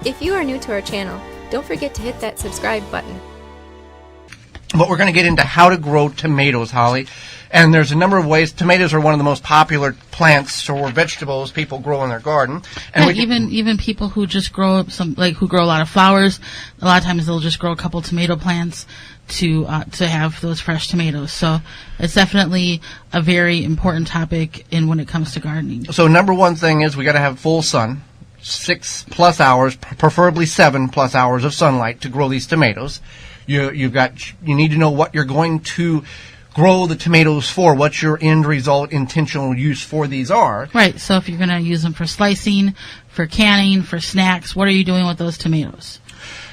If you are new to our channel, don't forget to hit that subscribe button. But we're going to get into how to grow tomatoes, Holly. And there's a number of ways. Tomatoes are one of the most popular plants or vegetables people grow in their garden. And even people who just grow who grow a lot of flowers, a lot of times they'll just grow a couple tomato plants to have those fresh tomatoes. So it's definitely a very important topic when it comes to gardening. So number one thing is we got to have full sun, 6+ hours, preferably 7+ hours of sunlight to grow these tomatoes. You need to know what you're going to grow the tomatoes for, what your end result intentional use for these are. Right. So if you're going to use them for slicing, for canning, for snacks, what are you doing with those tomatoes?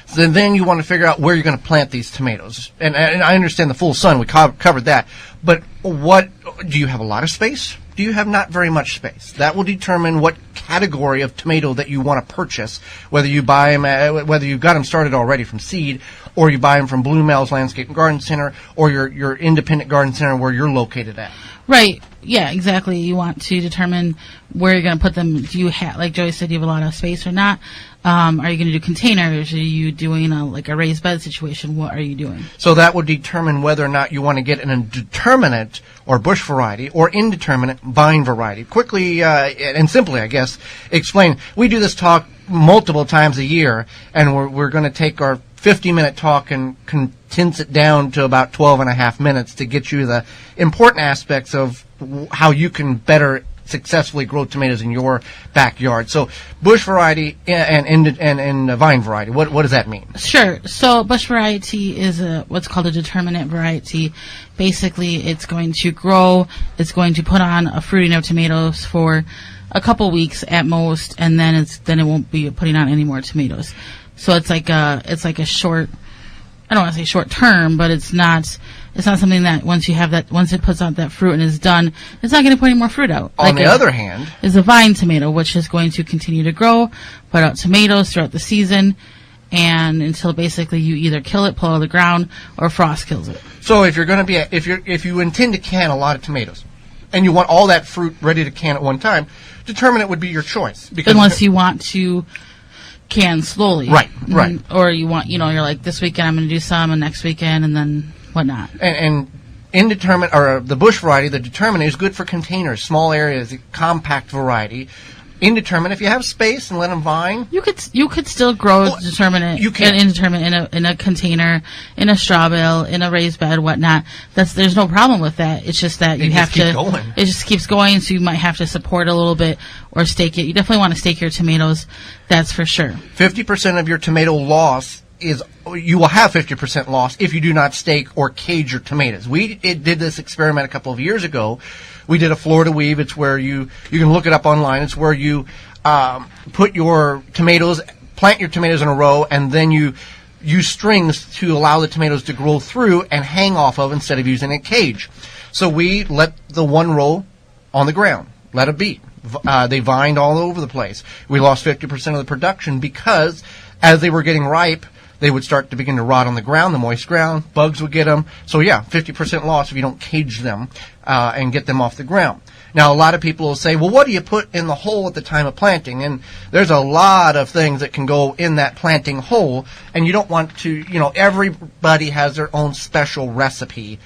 So then you want to figure out where you're going to plant these tomatoes. And I understand the full sun. We covered that. But do you have a lot of space? Do you have not very much space? That will determine what category of tomato that you want to purchase, whether you buy them, whether you've got them started already from seed, or you buy them from Blue Mel's Landscape and Garden Center, or your independent garden center where you're located at. Right. Yeah, exactly. You want to determine where you're going to put them. Do you have, like Joey said, do you have a lot of space or not? Are you going to do containers? Are you doing a raised bed situation? What are you doing? So that would determine whether or not you want to get an indeterminate or bush variety or indeterminate vine variety. Quickly and simply, I guess, explain. We do this talk multiple times a year, and we're going to take our 50-minute talk and condense it down to about 12.5 minutes to get you the important aspects of how you can better successfully grow tomatoes in your backyard. So bush variety and vine variety, what does that mean? Sure. So bush variety is what's called a determinate variety. Basically, it's going to grow, it's going to put on a fruiting of tomatoes for a couple weeks at most, and then it won't be putting on any more tomatoes. So it's like a short, I don't want to say short term, but it's not something that once it puts out that fruit and is done, it's not going to put any more fruit out. On the other hand, is a vine tomato, which is going to continue to grow, put out tomatoes throughout the season, and until basically you either kill it, pull it out of the ground, or frost kills it. So if you intend to can a lot of tomatoes, and you want all that fruit ready to can at one time, determinate would be your choice. Unless you want to can slowly. Right. Or you want, you're like, this weekend I'm going to do some, and next weekend, and then whatnot. And indeterminate, or the bush variety, the determinate, is good for containers, small areas, compact variety. Indeterminate, if you have space and let them vine. You could still grow determinate and indeterminate in a container, in a straw bale, in a raised bed, whatnot. There's no problem with that. It's just that it just keeps going, so you might have to support a little bit or stake it. You definitely want to stake your tomatoes, that's for sure. 50% of your tomato loss you will have 50% loss if you do not stake or cage your tomatoes. We did this experiment a couple of years ago. We did a Florida weave. It's where you can look it up online. It's where you put your tomatoes, plant your tomatoes in a row, and then you use strings to allow the tomatoes to grow through and hang off of instead of using a cage. So we let the one row on the ground, let it be. They vined all over the place. We lost 50% of the production because as they were getting ripe, they would start to begin to rot on the ground, the moist ground. Bugs would get them. So, 50% loss if you don't cage them and get them off the ground. Now, a lot of people will say, well, what do you put in the hole at the time of planting? And there's a lot of things that can go in that planting hole, and you don't want to, everybody has their own special recipe.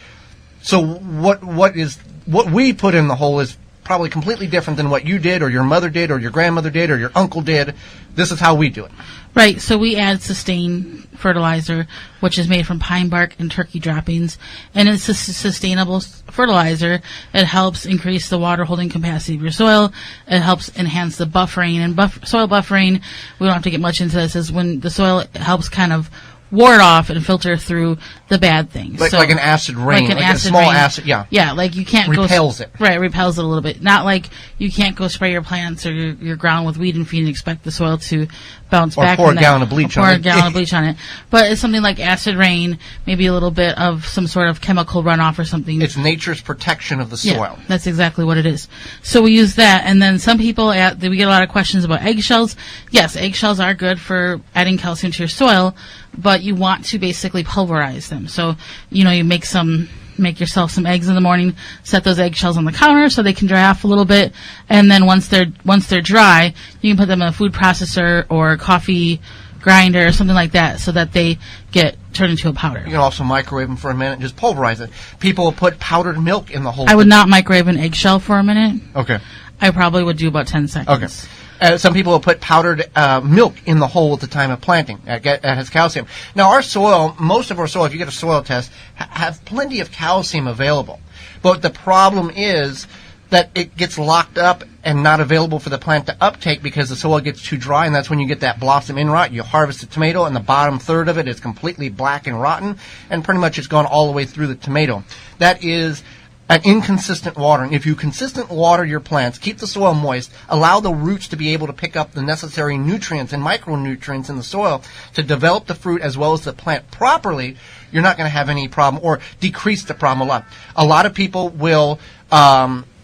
So what we put in the hole is probably completely different than what you did or your mother did or your grandmother did or your uncle did. This is how we do it. Right, so we add sustain fertilizer, which is made from pine bark and turkey droppings, and it's a sustainable fertilizer. It helps increase the water holding capacity of your soil. It helps enhance the buffering, and soil buffering, we don't have to get much into this, is when the soil helps kind of ward off and filter through the bad things. Like an acid rain, like a small acid, yeah. Yeah, like you can't repels it. Right, repels it a little bit. Not like you can't go spray your plants or your ground with weed and feed and expect the soil to bounce back. Or pour a gallon of bleach on it. But it's something like acid rain, maybe a little bit of some sort of chemical runoff or something. It's nature's protection of the soil. Yeah, that's exactly what it is. So we use that, and then some people, we get a lot of questions about eggshells. Yes, eggshells are good for adding calcium to your soil, but you want to basically pulverize them. So, you make yourself some eggs in the morning, set those eggshells on the counter so they can dry off a little bit, and then once they're dry, you can put them in a food processor or a coffee grinder or something like that so that they get turned into a powder. You can also microwave them for a minute and just pulverize it. People will put powdered milk in the whole. I would not microwave an eggshell for a minute. Okay. I probably would do about 10 seconds. Okay. Some people will put powdered milk in the hole at the time of planting. That has calcium. Now, our soil, most of our soil, if you get a soil test, have plenty of calcium available. But the problem is that it gets locked up and not available for the plant to uptake because the soil gets too dry, and that's when you get that blossom end rot. You harvest a tomato, and the bottom third of it is completely black and rotten, and pretty much it's gone all the way through the tomato. That is an inconsistent watering. If you consistently water your plants, keep the soil moist, allow the roots to be able to pick up the necessary nutrients and micronutrients in the soil to develop the fruit as well as the plant properly, you're not going to have any problem or decrease the problem a lot. A lot of people will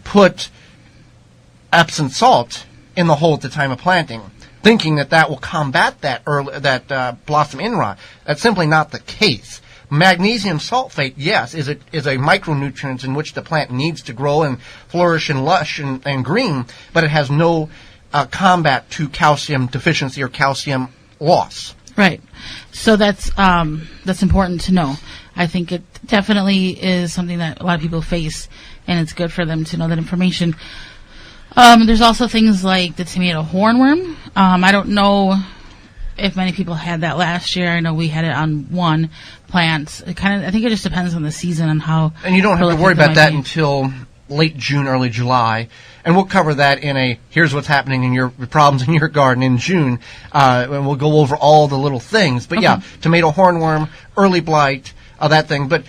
put Epsom salt in the hole at the time of planting, thinking that will combat that blossom end rot. That's simply not the case. Magnesium sulfate, yes, is a micronutrient in which the plant needs to grow and flourish and lush and green, but it has no combat to calcium deficiency or calcium loss. Right. So that's important to know. I think it definitely is something that a lot of people face, and it's good for them to know that information. There's also things like the tomato hornworm. I don't know if many people had that last year. I know we had it on one plant. I think it just depends on the season and how. And you don't have to worry about that until late June, early July. And we'll cover that in here's what's happening in your problems in your garden in June. And we'll go over all the little things. But yeah, tomato hornworm, early blight, that thing. But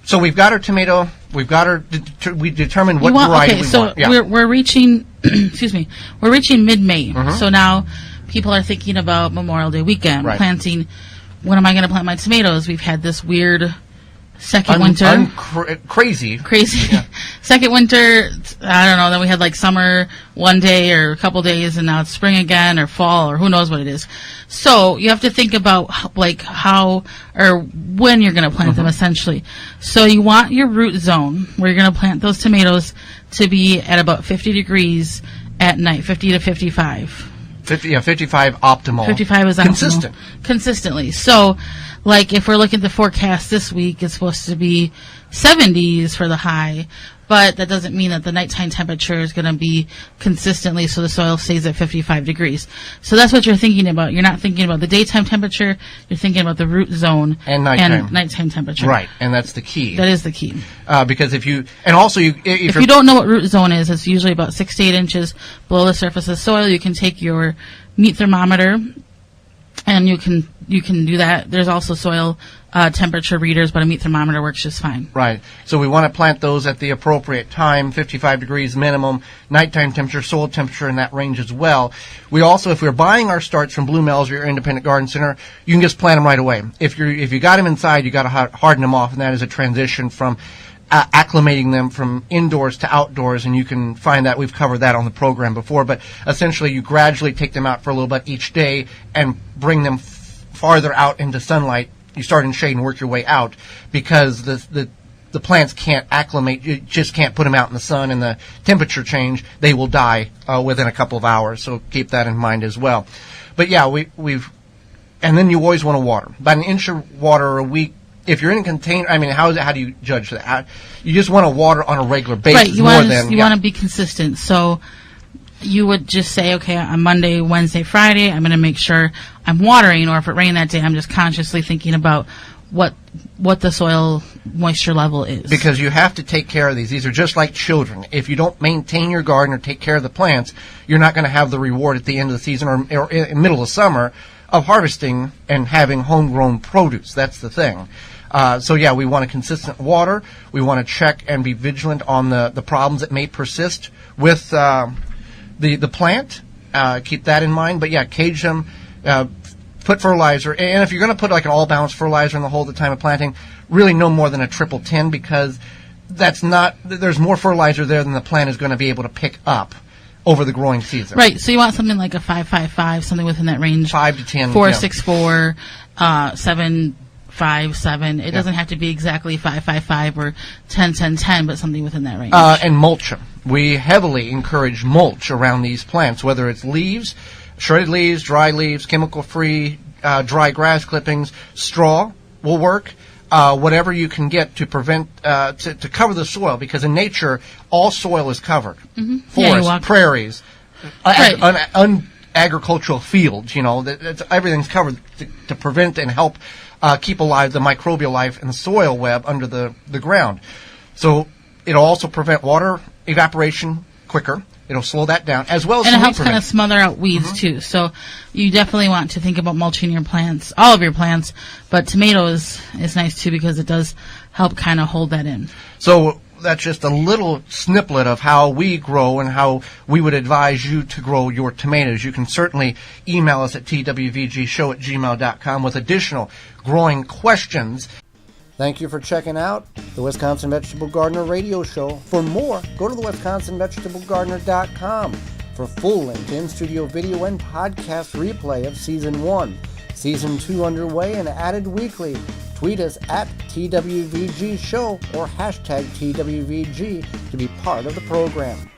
so we've got our tomato. We determined what variety we want. Yeah. We're reaching, we're reaching mid-May. So now people are thinking about Memorial Day weekend, planting. When am I going to plant my tomatoes? We've had this weird second winter. Crazy. Yeah. Second winter, I don't know, then we had like summer one day or a couple days, and now it's spring again or fall or who knows what it is. So you have to think about like how or when you're going to plant them essentially. So you want your root zone where you're going to plant those tomatoes to be at about 50 degrees at night, 50 to 55. 55 optimal. 55 is optimal. Consistently. So, like, if we're looking at the forecast this week, it's supposed to be 70s for the high, but that doesn't mean that the nighttime temperature is going to be consistently so the soil stays at 55 degrees. So that's what you're thinking about. You're not thinking about the daytime temperature. You're thinking about the root zone and nighttime temperature. Right, and that's the key. That is the key. Because if you don't know what root zone is, it's usually about 6 to 8 inches below the surface of soil. You can take your meat thermometer and you can do that. There's also soil temperature readers, but a meat thermometer works just fine. Right. So we want to plant those at the appropriate time, 55 degrees minimum, nighttime temperature, soil temperature in that range as well. We also, if we're buying our starts from Blue Mel's or your independent garden center, you can just plant them right away. If you got them inside, you got to harden them off, and that is a transition from acclimating them from indoors to outdoors, and you can find that we've covered that on the program before. But essentially, you gradually take them out for a little bit each day and bring them farther out into sunlight. You start in shade and work your way out because the plants can't acclimate. You just can't put them out in the sun, and the temperature change, they will die within a couple of hours. So keep that in mind as well. But yeah, and then you always want to water. About an inch of water a week. If you're in a container, I mean, how do you judge that? You just want to water on a regular basis. Right, you want to be consistent. So you would just say, okay, on Monday, Wednesday, Friday, I'm going to make sure I'm watering, or if it rained that day, I'm just consciously thinking about what the soil moisture level is. Because you have to take care of these. These are just like children. If you don't maintain your garden or take care of the plants, you're not going to have the reward at the end of the season or in the middle of summer of harvesting and having homegrown produce. That's the thing. So yeah, we want a consistent water. We want to check and be vigilant on the problems that may persist with the plant. Keep that in mind. But yeah, cage them. Put fertilizer. And if you're going to put like an all-balanced fertilizer in the hole at the time of planting, really no more than a 10-10, because there's more fertilizer there than the plant is going to be able to pick up. over the growing season. Right. So you want something like a 5-5-5, something within that range. 5 to 10. 4-6-4, 7-5-7. It doesn't have to be exactly 5-5-5 or 10-10-10, but something within that range. And mulch. We heavily encourage mulch around these plants, whether it's leaves, shredded leaves, dry leaves, chemical-free, dry grass clippings, straw will work. Whatever you can get to prevent, to cover the soil, because in nature, all soil is covered. Mm-hmm. Forests, prairies, Right. agricultural fields, everything's covered to prevent and help keep alive the microbial life in the soil web under the ground. So it'll also prevent water evaporation quicker. It'll slow that down, as well as and it helps weed kind of smother out weeds too. So you definitely want to think about mulching your plants, all of your plants, but tomatoes is nice too because it does help kind of hold that in. So that's just a little snippet of how we grow and how we would advise you to grow your tomatoes. You can certainly email us at twvgshow@gmail.com with additional growing questions. Thank you for checking out the Wisconsin Vegetable Gardener radio show. For more, go to the wisconsinvegetablegardener.com for full-length in-studio video and podcast replay of Season 1. Season 2 underway and added weekly. Tweet us at TWVG Show or hashtag TWVG to be part of the program.